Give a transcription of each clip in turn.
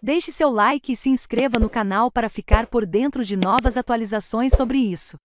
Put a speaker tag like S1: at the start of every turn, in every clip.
S1: Deixe seu like e se inscreva no canal para ficar por dentro de novas atualizações sobre isso.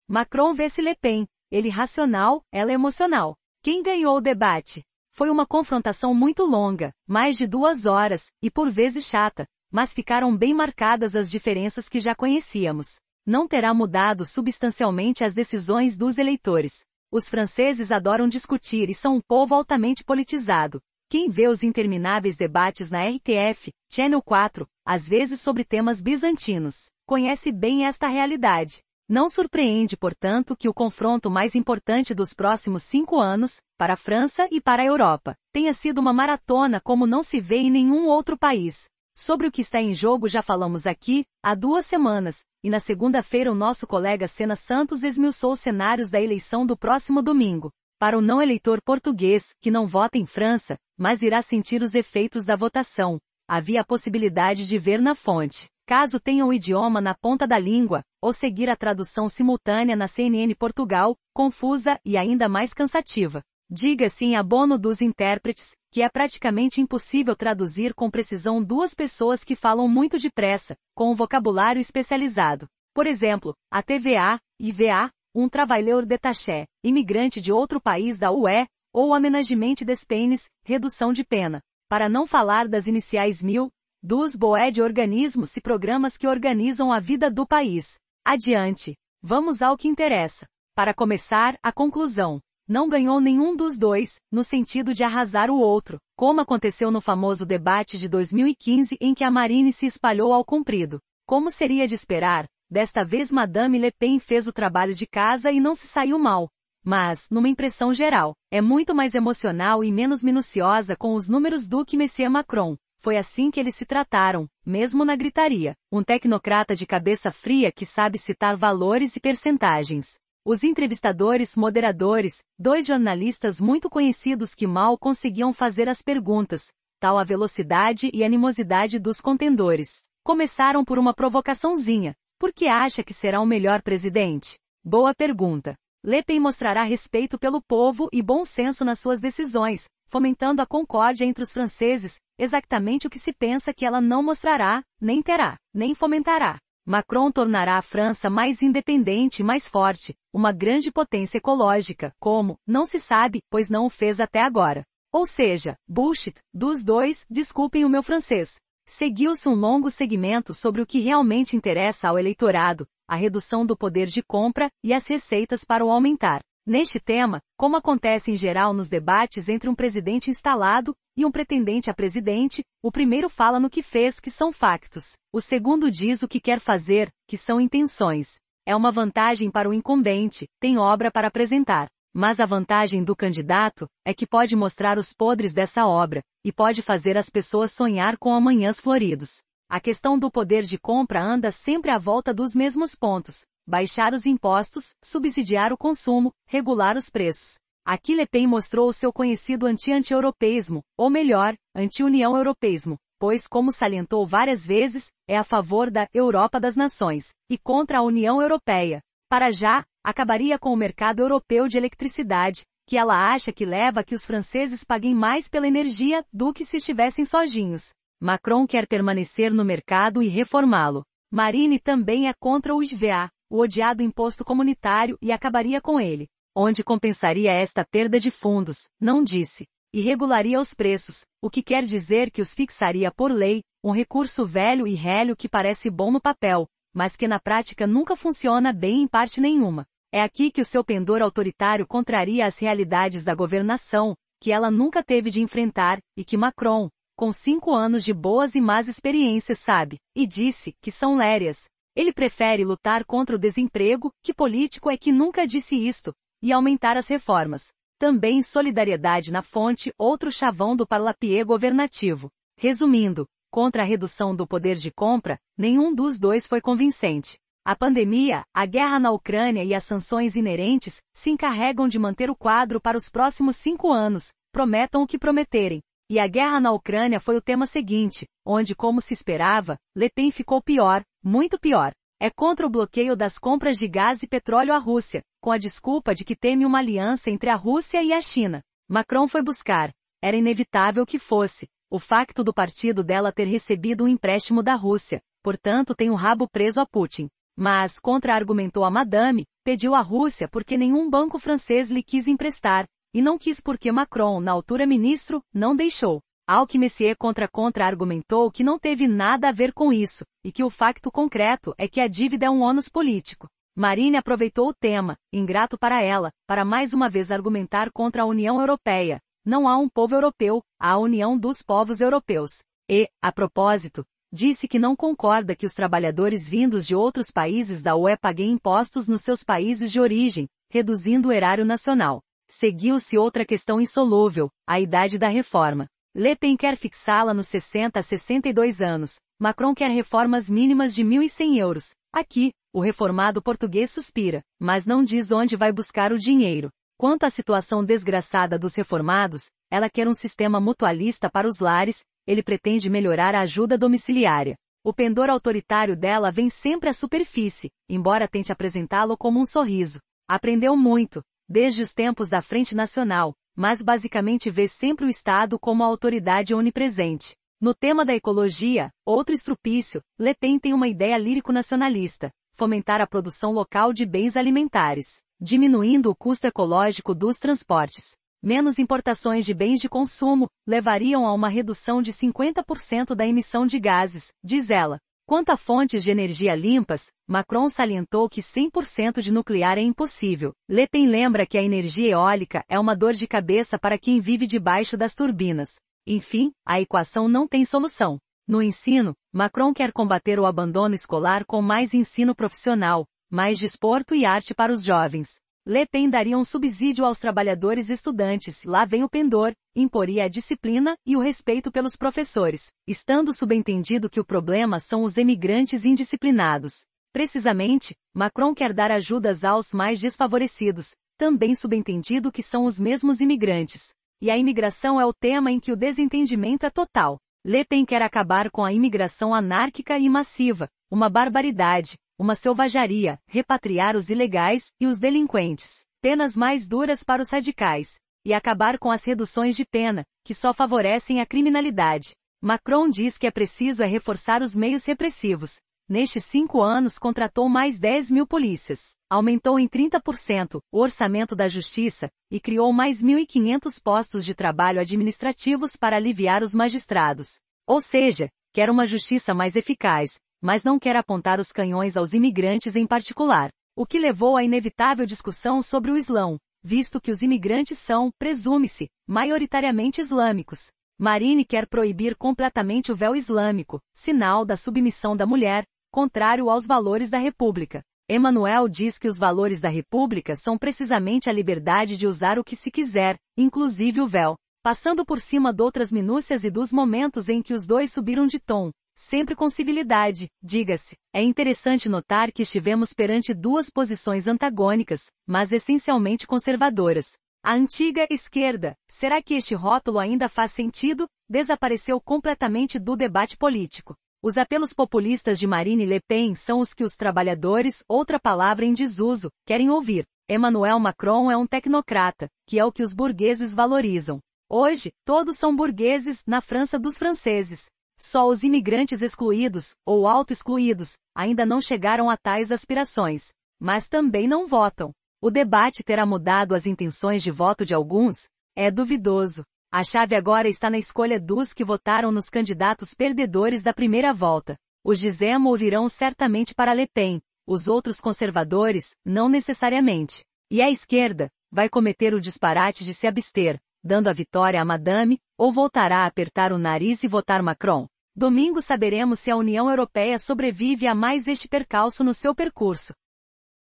S1: Macron vs Le Pen. Ele racional, ela emocional. Quem ganhou o debate? Foi uma confrontação muito longa, mais de 2 horas, e por vezes chata, mas ficaram bem marcadas as diferenças que já conhecíamos. Não terá mudado substancialmente as decisões dos eleitores. Os franceses adoram discutir e são um povo altamente politizado. Quem vê os intermináveis debates na RTF, Channel 4, às vezes sobre temas bizantinos, conhece bem esta realidade. Não surpreende, portanto, que o confronto mais importante dos próximos 5 anos, para a França e para a Europa, tenha sido uma maratona como não se vê em nenhum outro país. Sobre o que está em jogo já falamos aqui, há 2 semanas, e na segunda-feira o nosso colega Sena Santos esmiuçou os cenários da eleição do próximo domingo. Para o não eleitor português, que não vota em França, mas irá sentir os efeitos da votação, havia a possibilidade de ver na fonte, caso tenha o idioma na ponta da língua, ou seguir a tradução simultânea na CNN Portugal, confusa e ainda mais cansativa. Diga-se em abono dos intérpretes, que é praticamente impossível traduzir com precisão 2 pessoas que falam muito depressa, com um vocabulário especializado. Por exemplo, a TVA, IVA, um travailleur détaché, imigrante de outro país da UE, ou aménagement des peines, redução de pena. Para não falar das iniciais 1000, dos BOE de organismos e programas que organizam a vida do país. Adiante. Vamos ao que interessa. Para começar, a conclusão. Não ganhou nenhum dos dois, no sentido de arrasar o outro, como aconteceu no famoso debate de 2015 em que a Marine se espalhou ao comprido. Como seria de esperar, desta vez Madame Le Pen fez o trabalho de casa e não se saiu mal. Mas, numa impressão geral, é muito mais emocional e menos minuciosa com os números do que Monsieur Macron. Foi assim que eles se trataram, mesmo na gritaria. Um tecnocrata de cabeça fria que sabe citar valores e percentagens. Os entrevistadores moderadores, 2 jornalistas muito conhecidos que mal conseguiam fazer as perguntas, tal a velocidade e animosidade dos contendores. Começaram por uma provocaçãozinha. Por que acha que será o melhor presidente? Boa pergunta. Le Pen mostrará respeito pelo povo e bom senso nas suas decisões, fomentando a concórdia entre os franceses, exatamente o que se pensa que ela não mostrará, nem terá, nem fomentará. Macron tornará a França mais independente e mais forte, uma grande potência ecológica, como, não se sabe, pois não o fez até agora. Ou seja, bullshit, dos dois, desculpem o meu francês. Seguiu-se um longo segmento sobre o que realmente interessa ao eleitorado, a redução do poder de compra e as receitas para o aumentar. Neste tema, como acontece em geral nos debates entre um presidente instalado e um pretendente a presidente, o primeiro fala no que fez, que são factos. O segundo diz o que quer fazer, que são intenções. É uma vantagem para o incumbente, tem obra para apresentar. Mas a vantagem do candidato é que pode mostrar os podres dessa obra, e pode fazer as pessoas sonhar com amanhãs floridos. A questão do poder de compra anda sempre à volta dos mesmos pontos. Baixar os impostos, subsidiar o consumo, regular os preços. Aqui Le Pen mostrou o seu conhecido anti-europeísmo, ou melhor, anti-União Europeísmo, pois, como salientou várias vezes, é a favor da Europa das Nações, e contra a União Europeia. Para já, acabaria com o mercado europeu de eletricidade, que ela acha que leva a que os franceses paguem mais pela energia do que se estivessem sozinhos. Macron quer permanecer no mercado e reformá-lo. Marine também é contra o IVA, o odiado imposto comunitário, e acabaria com ele. Onde compensaria esta perda de fundos, não disse. E regularia os preços, o que quer dizer que os fixaria por lei, um recurso velho e relho que parece bom no papel, mas que na prática nunca funciona bem em parte nenhuma. É aqui que o seu pendor autoritário contraria as realidades da governação, que ela nunca teve de enfrentar, e que Macron, com 5 anos de boas e más experiências sabe, e disse, que são lérias. Ele prefere lutar contra o desemprego, que político é que nunca disse isto, e aumentar as reformas. Também solidariedade na fonte, outro chavão do parlapié governativo. Resumindo, contra a redução do poder de compra, nenhum dos dois foi convincente. A pandemia, a guerra na Ucrânia e as sanções inerentes se encarregam de manter o quadro para os próximos 5 anos, prometam o que prometerem. E a guerra na Ucrânia foi o tema seguinte, onde, como se esperava, Le Pen ficou pior, muito pior. É contra o bloqueio das compras de gás e petróleo à Rússia, com a desculpa de que teme uma aliança entre a Rússia e a China. Macron foi buscar. Era inevitável que fosse. O facto do partido dela ter recebido um empréstimo da Rússia, portanto tem o rabo preso a Putin. Mas, contra-argumentou a Madame, pediu à Rússia porque nenhum banco francês lhe quis emprestar, e não quis porque Macron, na altura ministro, não deixou. Ao que Messier contra-argumentou que não teve nada a ver com isso, e que o facto concreto é que a dívida é um ônus político. Marine aproveitou o tema, ingrato para ela, para mais uma vez argumentar contra a União Europeia. Não há um povo europeu, há a união dos povos europeus. E, a propósito, disse que não concorda que os trabalhadores vindos de outros países da UE paguem impostos nos seus países de origem, reduzindo o erário nacional. Seguiu-se outra questão insolúvel, a idade da reforma. Le Pen quer fixá-la nos 60 a 62 anos. Macron quer reformas mínimas de 1.100 euros. Aqui, o reformado português suspira, mas não diz onde vai buscar o dinheiro. Quanto à situação desgraçada dos reformados, ela quer um sistema mutualista para os lares, ele pretende melhorar a ajuda domiciliária. O pendor autoritário dela vem sempre à superfície, embora tente apresentá-lo como um sorriso. Aprendeu muito, desde os tempos da Frente Nacional, mas basicamente vê sempre o Estado como a autoridade onipresente. No tema da ecologia, outro estrupício, Le Pen tem uma ideia lírico-nacionalista, fomentar a produção local de bens alimentares, diminuindo o custo ecológico dos transportes. Menos importações de bens de consumo levariam a uma redução de 50% da emissão de gases, diz ela. Quanto a fontes de energia limpas, Macron salientou que 100% de nuclear é impossível. Le Pen lembra que a energia eólica é uma dor de cabeça para quem vive debaixo das turbinas. Enfim, a equação não tem solução. No ensino, Macron quer combater o abandono escolar com mais ensino profissional, mais desporto e arte para os jovens. Le Pen daria um subsídio aos trabalhadores estudantes, lá vem o pendor, imporia a disciplina e o respeito pelos professores, estando subentendido que o problema são os emigrantes indisciplinados. Precisamente, Macron quer dar ajudas aos mais desfavorecidos, também subentendido que são os mesmos imigrantes. E a imigração é o tema em que o desentendimento é total. Le Pen quer acabar com a imigração anárquica e massiva, uma barbaridade, uma selvageria, repatriar os ilegais e os delinquentes, penas mais duras para os radicais, e acabar com as reduções de pena, que só favorecem a criminalidade. Macron diz que é preciso reforçar os meios repressivos. Nestes 5 anos contratou mais 10.000 polícias, aumentou em 30% o orçamento da justiça, e criou mais 1.500 postos de trabalho administrativos para aliviar os magistrados. Ou seja, quer uma justiça mais eficaz, mas não quer apontar os canhões aos imigrantes em particular, o que levou à inevitável discussão sobre o Islão, visto que os imigrantes são, presume-se, maioritariamente islâmicos. Marine quer proibir completamente o véu islâmico, sinal da submissão da mulher, contrário aos valores da República. Emmanuel diz que os valores da República são precisamente a liberdade de usar o que se quiser, inclusive o véu, passando por cima de outras minúcias e dos momentos em que os dois subiram de tom, sempre com civilidade, diga-se. É interessante notar que estivemos perante duas posições antagônicas, mas essencialmente conservadoras. A antiga esquerda, será que este rótulo ainda faz sentido? Desapareceu completamente do debate político. Os apelos populistas de Marine Le Pen são os que os trabalhadores, outra palavra em desuso, querem ouvir. Emmanuel Macron é um tecnocrata, que é o que os burgueses valorizam. Hoje, todos são burgueses na França dos franceses. Só os imigrantes excluídos, ou auto-excluídos, ainda não chegaram a tais aspirações. Mas também não votam. O debate terá mudado as intenções de voto de alguns? É duvidoso. A chave agora está na escolha dos que votaram nos candidatos perdedores da primeira volta. Os de Zemmour irão certamente para Le Pen, os outros conservadores, não necessariamente. E a esquerda, vai cometer o disparate de se abster, dando a vitória a Madame, ou voltará a apertar o nariz e votar Macron. Domingo saberemos se a União Europeia sobrevive a mais este percalço no seu percurso.